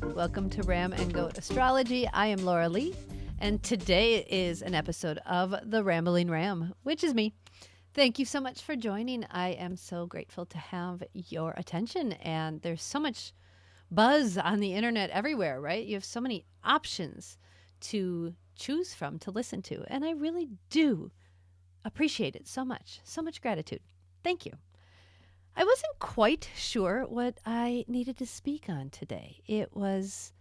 Welcome to Ram and Goat Astrology. I am Laura Lee, and today is an episode of The Rambling Ram, which is me. Thank you so much for joining. I am so grateful to have your attention, and there's so much buzz on the internet everywhere, right? You have so many options to choose from, to listen to, and I really do appreciate it so much. So much gratitude. Thank you. I wasn't quite sure what I needed to speak on today. It was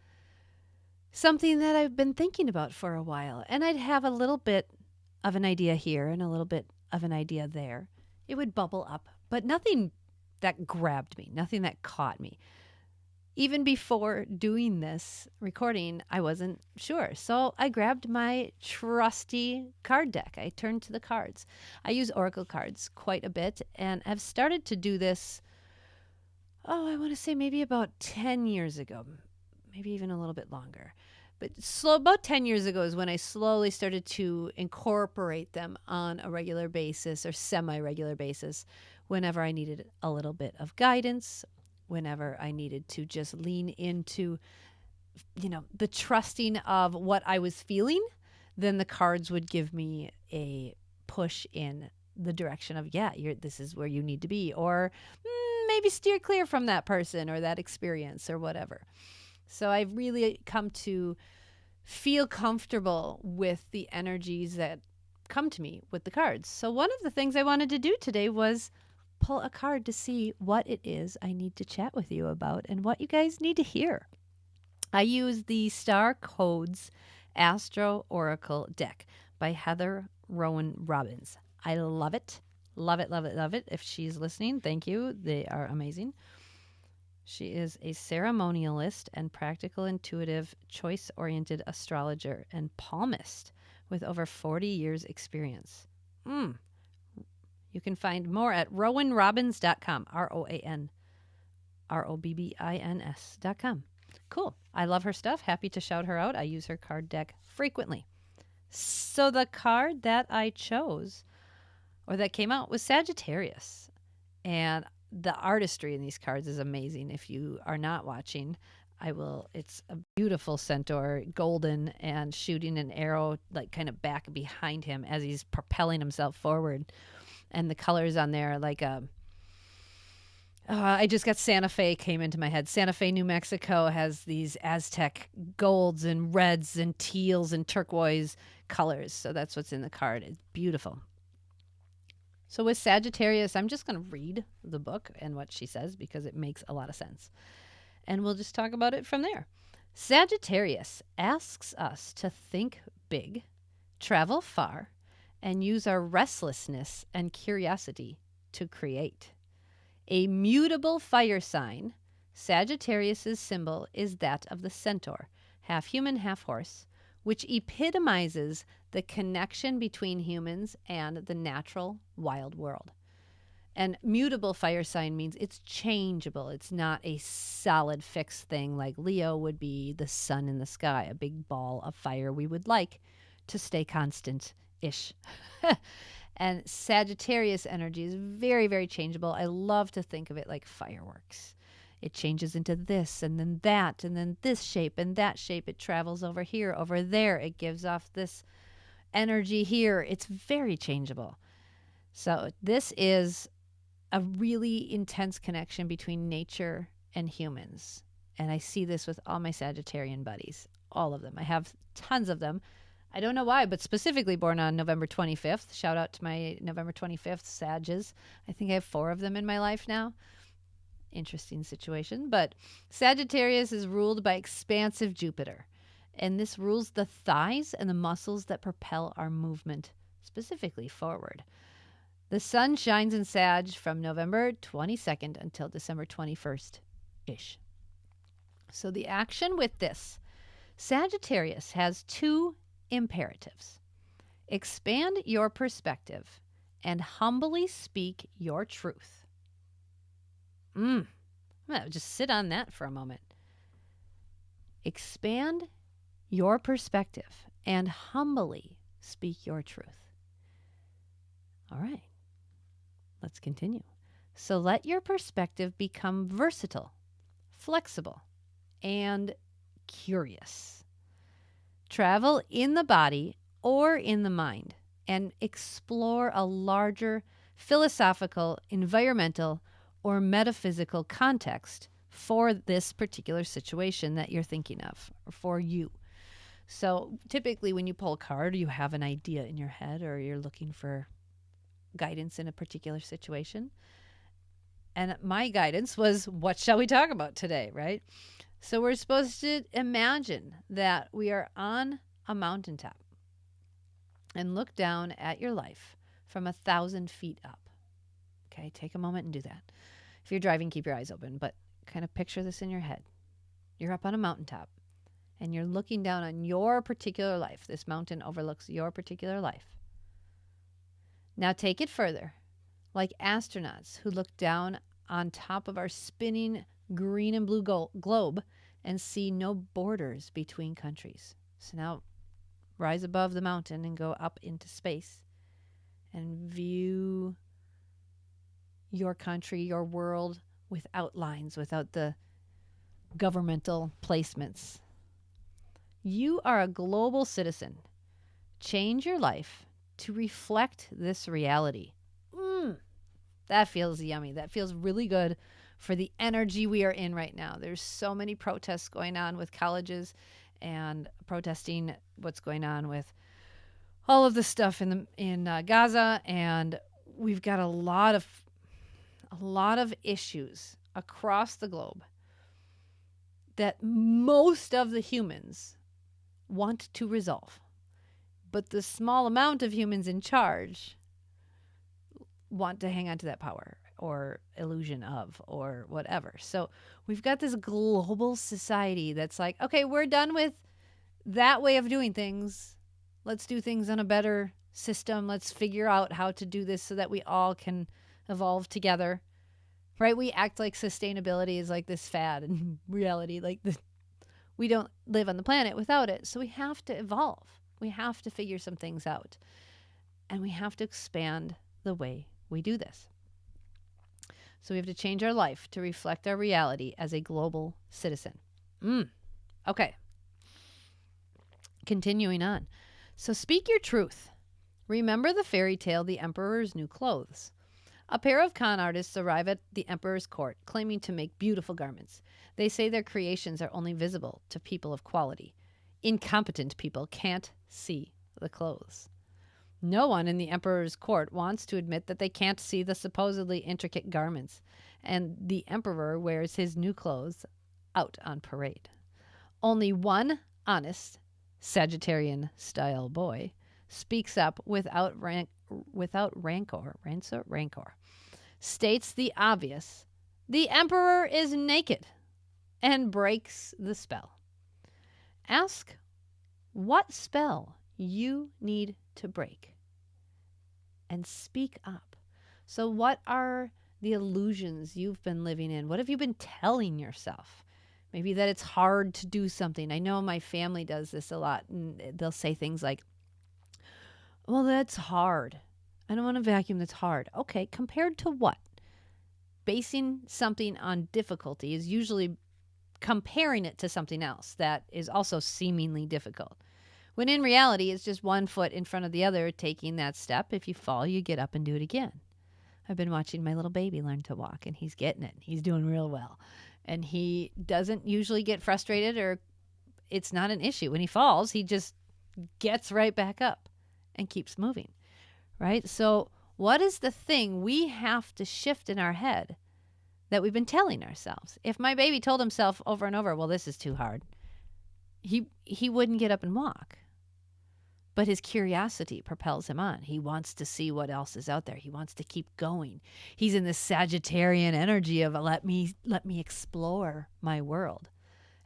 something that I've been thinking about for a while, and I'd have a little bit of an idea here and a little bit of an idea there. It would bubble up, but nothing that grabbed me, nothing that caught me. Even before doing this recording, I wasn't sure. So I grabbed my trusty card deck. I turned to the cards. I use Oracle cards quite a bit, and I've started to do this, I want to say maybe about 10 years ago, maybe even a little bit longer. But about 10 years ago is when I slowly started to incorporate them on a regular basis or semi-regular basis whenever I needed a little bit of guidance, whenever I needed to just lean into, the trusting of what I was feeling, then the cards would give me a push in the direction of, this is where you need to be, or maybe steer clear from that person or that experience or whatever. So I've really come to feel comfortable with the energies that come to me with the cards. So one of the things I wanted to do today was pull a card to see what it is I need to chat with you about and what you guys need to hear. I use the Star Codes Astro Oracle deck by Heather Rowan Robbins. I love it. Love it, love it, love it. If she's listening, thank you. They are amazing. She is a ceremonialist and practical, intuitive, choice-oriented astrologer and palmist with over 40 years experience. You can find more at rowanrobbins.com, RowanRobbins.com. Cool. I love her stuff. Happy to shout her out. I use her card deck frequently. So the card that I chose, or that came out, was Sagittarius. And the artistry in these cards is amazing. If you are not watching, it's a beautiful centaur, golden, and shooting an arrow like kind of back behind him as he's propelling himself forward. And the colors on there, like I just got Santa Fe came into my head. Santa Fe, New Mexico has these Aztec golds and reds and teals and turquoise colors. So that's what's in the card. It's beautiful. So with Sagittarius, I'm just going to read the book and what she says because it makes a lot of sense. And we'll just talk about it from there. Sagittarius asks us to think big, travel far, and use our restlessness and curiosity to create. A mutable fire sign, Sagittarius's symbol is that of the centaur, half human, half horse, which epitomizes the connection between humans and the natural wild world. And mutable fire sign means it's changeable. It's not a solid fixed thing like Leo would be the sun in the sky, a big ball of fire we would like to stay constant-ish. And Sagittarius energy is very, very changeable. I love to think of it like fireworks. It changes into this and then that and then this shape and that shape. It travels over here, over there. It gives off this energy here. It's very changeable. So this is a really intense connection between nature and humans. And I see this with all my Sagittarian buddies, all of them. I have tons of them. I don't know why, but specifically born on November 25th. Shout out to my November 25th Sages. I think I have 4 of them in my life now. Interesting situation. But Sagittarius is ruled by expansive Jupiter. And this rules the thighs and the muscles that propel our movement, specifically forward. The sun shines in Sag from November 22nd until December 21st-ish. So the action with this, Sagittarius has 2 imperatives. Expand your perspective and humbly speak your truth. I'm going to just sit on that for a moment. Expand your perspective and humbly speak your truth. All right, let's continue. So let your perspective become versatile, flexible, and curious. Travel in the body or in the mind and explore a larger philosophical, environmental, or metaphysical context for this particular situation that you're thinking of, or for you. So typically when you pull a card, you have an idea in your head or you're looking for guidance in a particular situation. And my guidance was, what shall we talk about today, right? So we're supposed to imagine that we are on a mountaintop and look down at your life from 1,000 feet up. Okay, take a moment and do that. If you're driving, keep your eyes open, but kind of picture this in your head. You're up on a mountaintop and you're looking down on your particular life. This mountain overlooks your particular life. Now take it further, like astronauts who look down on top of our spinning green and blue globe and see no borders between countries. So now rise above the mountain and go up into space and view your country, your world without lines, without the governmental placements. You are a global citizen. Change your life to reflect this reality. That feels yummy. That feels really good for the energy we are in right now. There's so many protests going on with colleges and protesting what's going on with all of the stuff in Gaza, and we've got a lot of issues across the globe that most of the humans want to resolve, but the small amount of humans in charge want to hang on to that power or illusion of or whatever. So we've got this global society that's like, okay, we're done with that way of doing things. Let's do things on a better system. Let's figure out how to do this so that we all can evolve together. Right? We act like sustainability is like this fad, and reality, like we don't live on the planet without it. So we have to evolve. We have to figure some things out. And we have to expand the way we do this. So we have to change our life to reflect our reality as a global citizen. Okay. Continuing on. So speak your truth. Remember the fairy tale, The Emperor's New Clothes. A pair of con artists arrive at the emperor's court, claiming to make beautiful garments. They say their creations are only visible to people of quality. Incompetent people can't see the clothes. No one in the emperor's court wants to admit that they can't see the supposedly intricate garments, and the emperor wears his new clothes out on parade. Only one honest Sagittarian-style boy speaks up without rancor, states the obvious: the emperor is naked, and breaks the spell. Ask what spell you need to break and speak up. So what are the illusions you've been living in? What have you been telling yourself? Maybe that it's hard to do something. I know my family does this a lot, and they'll say things like, well, that's hard. I don't want to vacuum, that's hard. Okay, compared to what? Basing something on difficulty is usually comparing it to something else that is also seemingly difficult. When in reality, it's just one foot in front of the other, taking that step. If you fall, you get up and do it again. I've been watching my little baby learn to walk, and he's getting it. He's doing real well. And he doesn't usually get frustrated, or it's not an issue. When he falls, he just gets right back up and keeps moving, right? So what is the thing we have to shift in our head that we've been telling ourselves? If my baby told himself over and over, well, this is too hard, he wouldn't get up and walk. But his curiosity propels him on. He wants to see what else is out there. He wants to keep going. He's in this Sagittarian energy of let me explore my world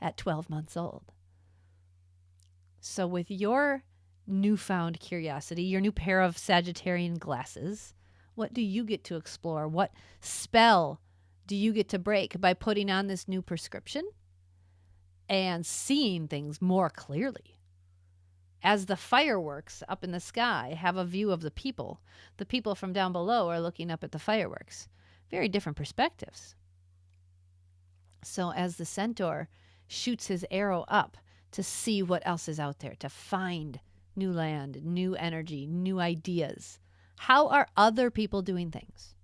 at 12 months old. So with your newfound curiosity, your new pair of Sagittarian glasses, what do you get to explore? What spell do you get to break by putting on this new prescription and seeing things more clearly? As the fireworks up in the sky have a view of the people from down below are looking up at the fireworks. Very different perspectives. So as the centaur shoots his arrow up to see what else is out there, to find new land, new energy, new ideas. How are other people doing things?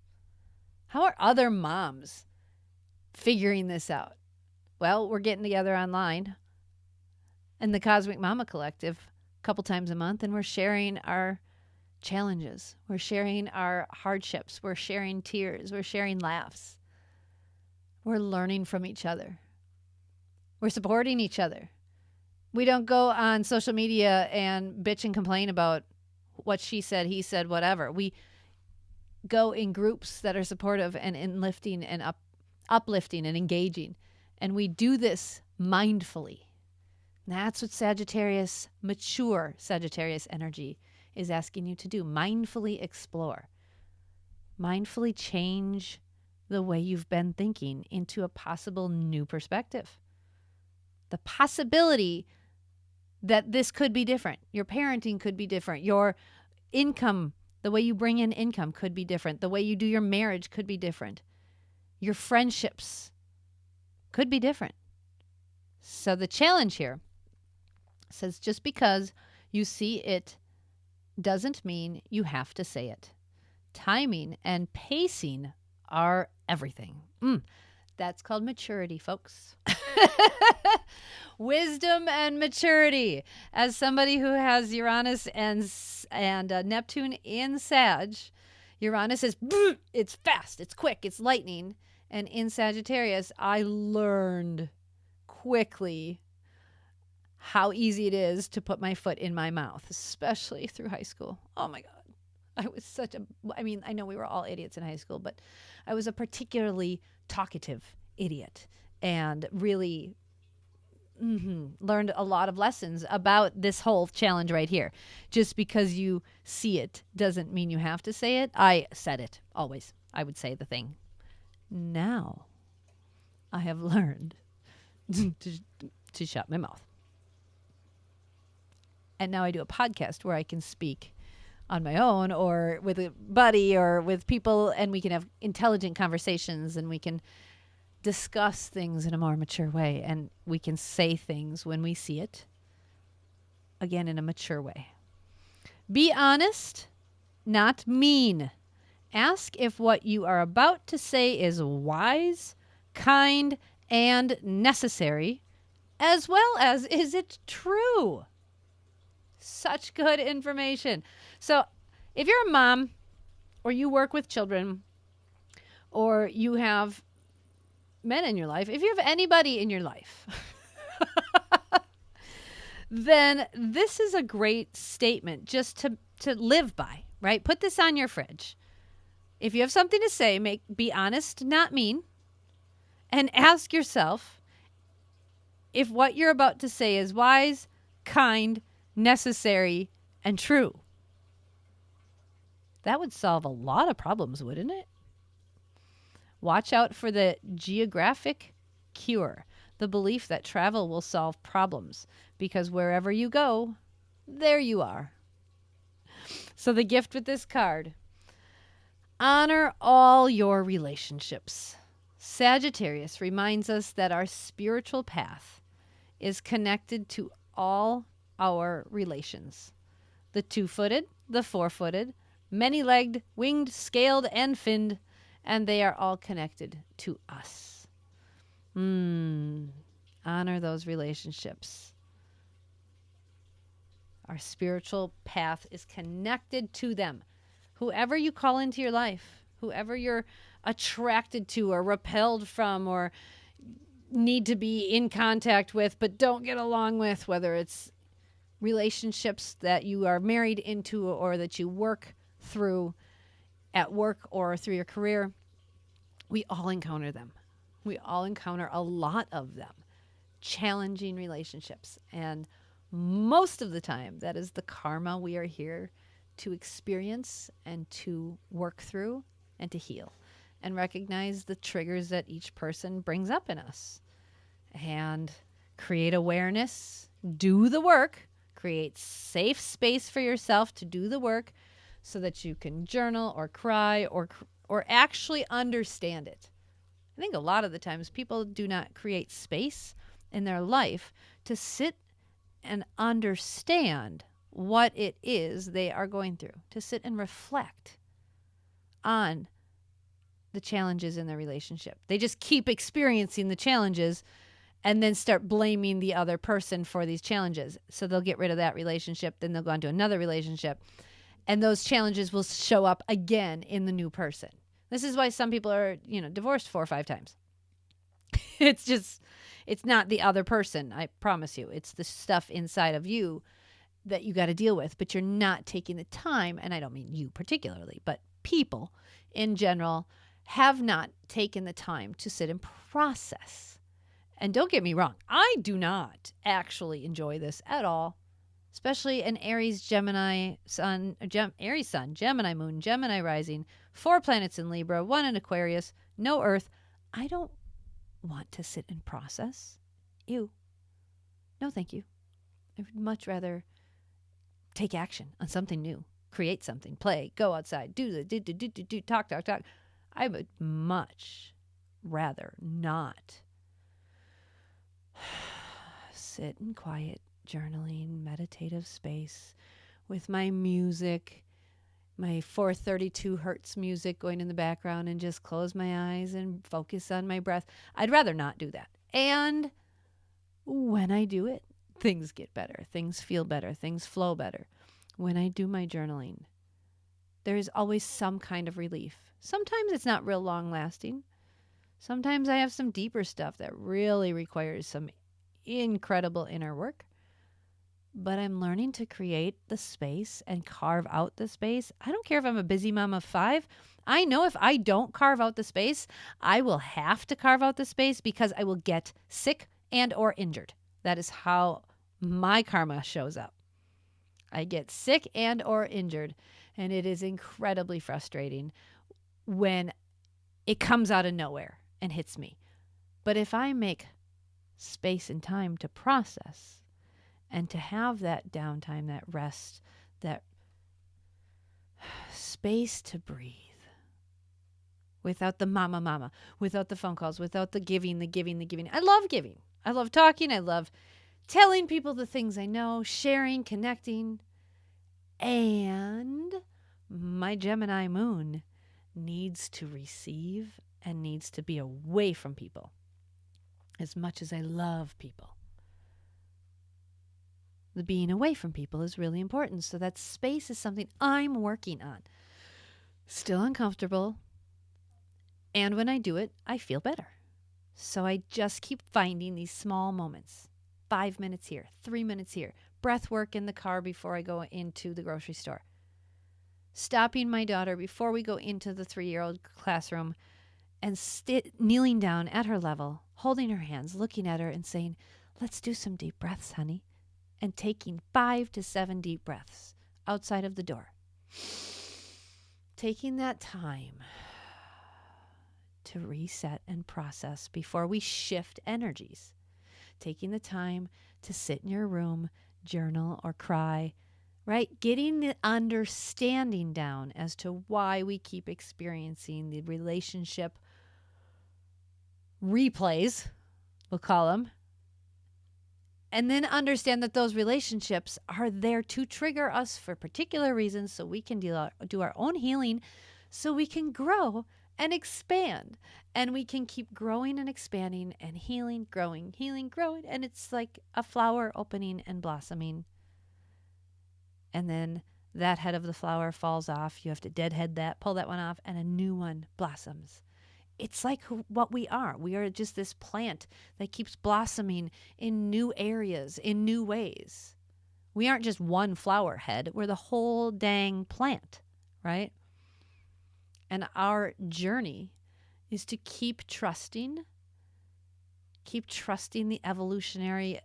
How are other moms figuring this out? Well, we're getting together online in the Cosmic Mama Collective a couple times a month, and we're sharing our challenges. We're sharing our hardships. We're sharing tears. We're sharing laughs. We're learning from each other. We're supporting each other. We don't go on social media and bitch and complain about what she said, he said, whatever. We go in groups that are supportive and enlifting and uplifting and engaging. And we do this mindfully. That's what Sagittarius, mature Sagittarius energy is asking you to do. Mindfully explore. Mindfully change the way you've been thinking into a possible new perspective. The possibility that this could be different. Your parenting could be different. Your income, the way you bring in income could be different. The way you do your marriage could be different. Your friendships could be different. So the challenge here says just because you see it doesn't mean you have to say it. Timing and pacing are everything. That's called maturity, folks. Wisdom and maturity. As somebody who has Uranus and Neptune in Sag, Uranus is, it's fast, it's quick, it's lightning. And in Sagittarius, I learned quickly how easy it is to put my foot in my mouth, especially through high school. Oh my God. I know we were all idiots in high school, but I was a particularly talkative idiot and really learned a lot of lessons about this whole challenge right here. Just because you see it doesn't mean you have to say it. I said it always. I would say the thing. Now I have learned to shut my mouth. And now I do a podcast where I can speak on my own or with a buddy or with people, and we can have intelligent conversations and we can discuss things in a more mature way, and we can say things when we see it, again, in a mature way. Be honest, not mean. Ask if what you are about to say is wise, kind, and necessary, as well as is it true? Such good information. So if you're a mom or you work with children or you have men in your life, if you have anybody in your life, then this is a great statement just to live by, right? Put this on your fridge. If you have something to say, be honest, not mean, and ask yourself if what you're about to say is wise, kind, necessary, and true. That would solve a lot of problems, wouldn't it? Watch out for the geographic cure, the belief that travel will solve problems, because wherever you go, there you are. So the gift with this card: honor all your relationships. Sagittarius reminds us that our spiritual path is connected to all our relations. The two-footed, the four-footed, many-legged, winged, scaled, and finned, and they are all connected to us. Honor those relationships. Our spiritual path is connected to them. Whoever you call into your life, whoever you're attracted to or repelled from or need to be in contact with but don't get along with, whether it's relationships that you are married into or that you work through at work or through your career, we all encounter them. We all encounter a lot of them. Challenging relationships. And most of the time, that is the karma we are here to experience and to work through and to heal and recognize the triggers that each person brings up in us and create awareness, do the work, create safe space for yourself to do the work so that you can journal or cry or actually understand it. I think a lot of the times people do not create space in their life to sit and understand what it is they are going through, to sit and reflect on the challenges in their relationship. They just keep experiencing the challenges and then start blaming the other person for these challenges. So they'll get rid of that relationship, then they'll go on to another relationship, and those challenges will show up again in the new person. This is why some people are, divorced 4 or 5 times. It's not the other person, I promise you. It's the stuff inside of you that you got to deal with, but you're not taking the time, and I don't mean you particularly, but people in general have not taken the time to sit and process. And don't get me wrong, I do not actually enjoy this at all, especially an Aries, Gemini sun, Aries sun, Gemini moon, Gemini rising, 4 planets in Libra, 1 in Aquarius, no Earth. I don't want to sit and process. Ew. No, thank you. I would much rather take action on something new, create something, play, go outside, do, talk. I would much rather not sit in quiet, journaling, meditative space with my music, my 432 hertz music going in the background, and just close my eyes and focus on my breath. I'd rather not do that. And when I do it, things get better. Things feel better. Things flow better. When I do my journaling, there is always some kind of relief. Sometimes it's not real long lasting. Sometimes I have some deeper stuff that really requires some incredible inner work. But I'm learning to create the space and carve out the space. I don't care if I'm a busy mom of 5. I know if I don't carve out the space, I will have to carve out the space because I will get sick and or injured. That is how my karma shows up. I get sick and or injured, and it is incredibly frustrating when it comes out of nowhere and hits me. But if I make space and time to process and to have that downtime, that rest, that space to breathe, without the mama, without the phone calls, without the giving. I love giving. I love talking. I love telling people the things I know, sharing, connecting. And my Gemini moon needs to receive and needs to be away from people. As much as I love people, the being away from people is really important. So that space is something I'm working on. Still uncomfortable. And when I do it, I feel better. So I just keep finding these small moments. 5 minutes here, 3 minutes here. Breath work in the car before I go into the grocery store. Stopping my daughter before we go into the 3-year-old classroom and kneeling down at her level, holding her hands, looking at her and saying, let's do some deep breaths, honey. And taking 5 to 7 deep breaths outside of the door. Taking that time to reset and process before we shift energies. Taking the time to sit in your room, journal or cry, right? Getting the understanding down as to why we keep experiencing the relationship replays, we'll call them. And then understand that those relationships are there to trigger us for particular reasons so we can do our own healing, so we can grow and expand. And we can keep growing and expanding and healing, growing. And it's like a flower opening and blossoming. And then that head of the flower falls off. You have to deadhead that, pull that one off, and a new one blossoms. It's like what we are. We are just this plant that keeps blossoming in new areas, in new ways. We aren't just one flower head. We're the whole dang plant, right? And our journey is to keep trusting the evolutionary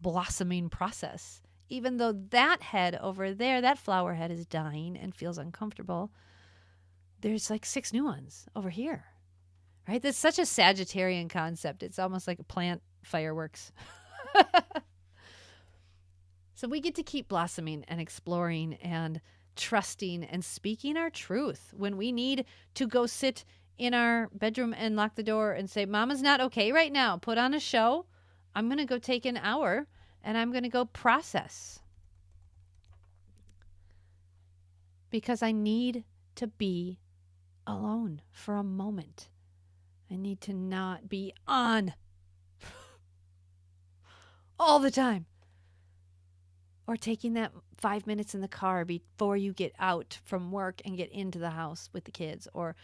blossoming process. Even though that head over there, that flower head is dying and feels uncomfortable, there's like 6 new ones over here. Right? That's such a Sagittarian concept. It's almost like a plant fireworks. So we get to keep blossoming and exploring and trusting and speaking our truth when we need to go sit in our bedroom and lock the door and say, Mama's not okay right now. Put on a show. I'm going to go take an hour and I'm going to go process because I need to be alone for a moment. I need to not be on all the time. Or taking that 5 minutes in the car before you get out from work and get into the house with the kids, or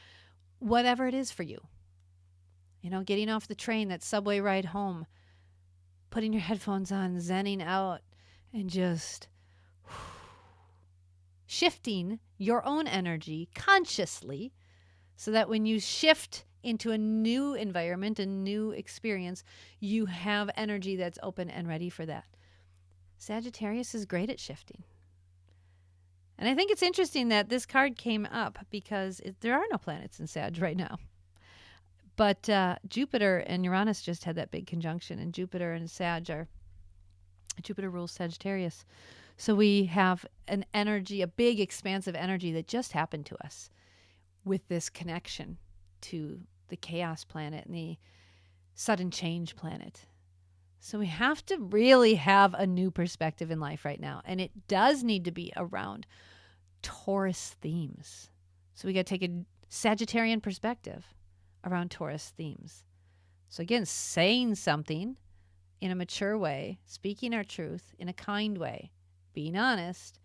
whatever it is for you. You know, getting off the train, that subway ride home, putting your headphones on, zenning out, and just shifting your own energy consciously so that when you shift into a new environment, a new experience, you have energy that's open and ready for that. Sagittarius is great at shifting. And I think it's interesting that this card came up because there are no planets in Sag right now. But Jupiter and Uranus just had that big conjunction, and Jupiter rules Sagittarius. So we have an energy, a big expansive energy that just happened to us with this connection to the chaos planet and the sudden change planet. So we have to really have a new perspective in life right now. And it does need to be around Taurus themes. So we got to take a Sagittarian perspective around Taurus themes. So again, saying something in a mature way, speaking our truth in a kind way, being honest.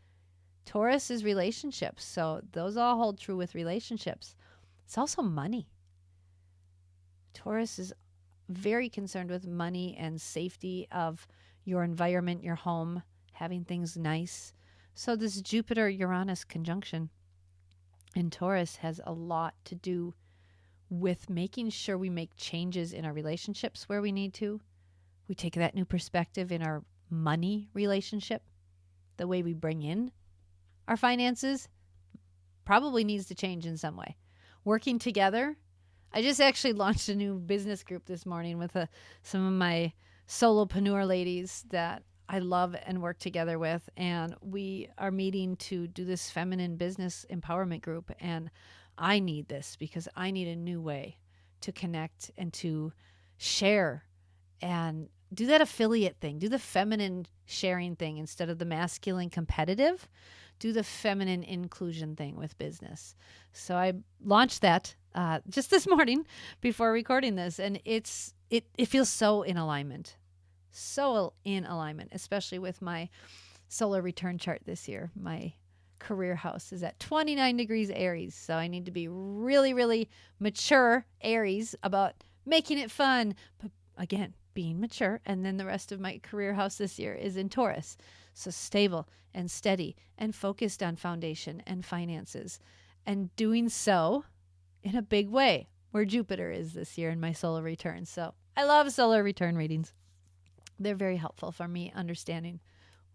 Taurus is relationships. So those all hold true with relationships. It's also money. Taurus is very concerned with money and safety of your environment, your home, having things nice. So this Jupiter-Uranus conjunction in Taurus has a lot to do with making sure we make changes in our relationships where we need to. We take that new perspective in our money relationship. The way we bring in our finances probably needs to change in some way. Working together. I just actually launched a new business group this morning with some of my solopreneur ladies that I love and work together with. And we are meeting to do this feminine business empowerment group. And I need this because I need a new way to connect and to share and do that affiliate thing. Do the feminine sharing thing instead of the masculine competitive. Do the feminine inclusion thing with business. So I launched that just this morning before recording this, and it feels so in alignment, especially with my solar return chart this year. My career house is at 29 degrees Aries, so I need to be really, really mature Aries about making it fun, but again, being mature. And then the rest of my career house this year is in Taurus, so stable and steady and focused on foundation and finances, and doing so in a big way, where Jupiter is this year in my solar return. So I love solar return readings. They're very helpful for me understanding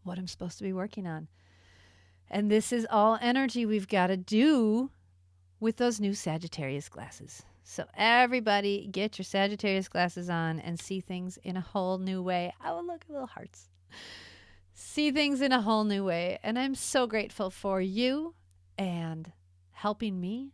what I'm supposed to be working on. And this is all energy we've got to do with those new Sagittarius glasses. So everybody get your Sagittarius glasses on and see things in a whole new way. Oh, look, little hearts. See things in a whole new way. And I'm so grateful for you and helping me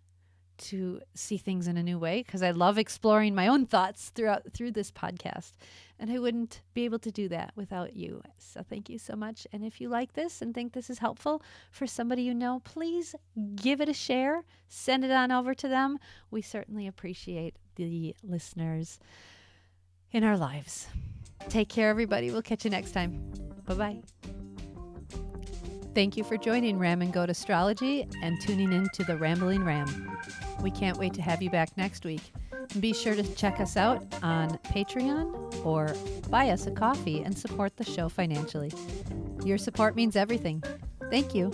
to see things in a new way, because I love exploring my own thoughts through this podcast. And I wouldn't be able to do that without you. So thank you so much. And if you like this and think this is helpful for somebody you know, please give it a share. Send it on over to them. We certainly appreciate the listeners in our lives. Take care, everybody. We'll catch you next time. Bye-bye. Thank you for joining Ram and Goat Astrology and tuning in to the Rambling Ram. We can't wait to have you back next week. And be sure to check us out on Patreon or buy us a coffee and support the show financially. Your support means everything. Thank you.